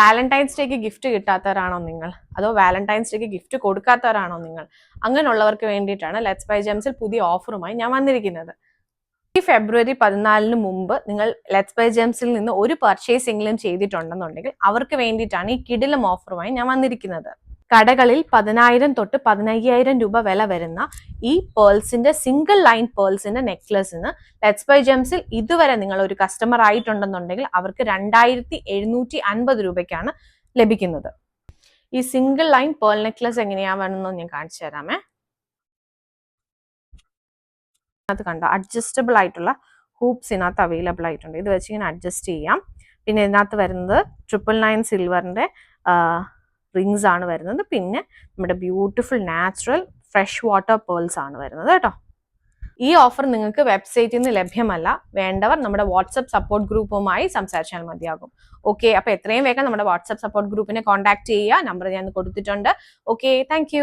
Valentine's ഡേക്ക് gift കിട്ടാത്തവരാണോ നിങ്ങൾ, അതോ Valentine's ഡേക്ക് gift കൊടുക്കാത്തവരാണോ നിങ്ങൾ? അങ്ങനെയുള്ളവർക്ക് വേണ്ടിയിട്ടാണ് ലെറ്റ്സ് ബൈ ജെംസിൽ പുതിയ ഓഫറുമായി ഞാൻ വന്നിരിക്കുന്നത്. ഈ ഫെബ്രുവരി 14 മുമ്പ് നിങ്ങൾ ലെറ്റ്സ് ബൈ ജെംസിൽ നിന്ന് ഒരു പർച്ചേസിംഗിലും ചെയ്തിട്ടുണ്ടെന്നുണ്ടെങ്കിൽ അവർക്ക് വേണ്ടിയിട്ടാണ് ഈ കിടിലം ഓഫറുമായി ഞാൻ വന്നിരിക്കുന്നത്. കടകളിൽ 10,000 തൊട്ട് 15,000 രൂപ വില വരുന്ന ഈ പേൾസിന്റെ സിംഗിൾ ലൈൻ പേൾസിന്റെ നെക്ലസിന് ലെറ്റ്സ് ബൈ ജെംസിൽ ഇതുവരെ നിങ്ങൾ ഒരു കസ്റ്റമർ ആയിട്ടുണ്ടെന്നുണ്ടെങ്കിൽ അവർക്ക് 2,750 രൂപയ്ക്കാണ് ലഭിക്കുന്നത്. ഈ സിംഗിൾ ലൈൻ പേൾ നെക്ലസ് എങ്ങനെയാണെന്ന് ഞാൻ കാണിച്ചു തരാമേ. അത് കണ്ടോ, അഡ്ജസ്റ്റബിൾ ആയിട്ടുള്ള ഹൂപ്സ് ഇതിനകത്ത് അവൈലബിൾ ആയിട്ടുണ്ട്. ഇത് വെച്ച് ഇങ്ങനെ അഡ്ജസ്റ്റ് ചെയ്യാം. പിന്നെ ഇതിനകത്ത് വരുന്നത് 999 സിൽവറിന്റെ റിങ്സ് ആണ് വരുന്നത്. പിന്നെ നമ്മുടെ beautiful natural fresh water pearls ആണ് വരുന്നത് കേട്ടോ. ഈ ഓഫർ നിങ്ങൾക്ക് വെബ്സൈറ്റിൽ നിന്ന് ലഭ്യമല്ല. വേണ്ടവർ നമ്മുടെ വാട്സ്ആപ്പ് സപ്പോർട്ട് ഗ്രൂപ്പുമായി സംസാരിച്ചാൽ മതിയാകും. ഓക്കെ, അപ്പൊ എത്രയും വേഗം നമ്മുടെ വാട്സ്ആപ്പ് സപ്പോർട്ട് ഗ്രൂപ്പിനെ കോൺടാക്ട് ചെയ്യുക. നമ്പർ ഞാൻ കൊടുത്തിട്ടുണ്ട്. Okay, thank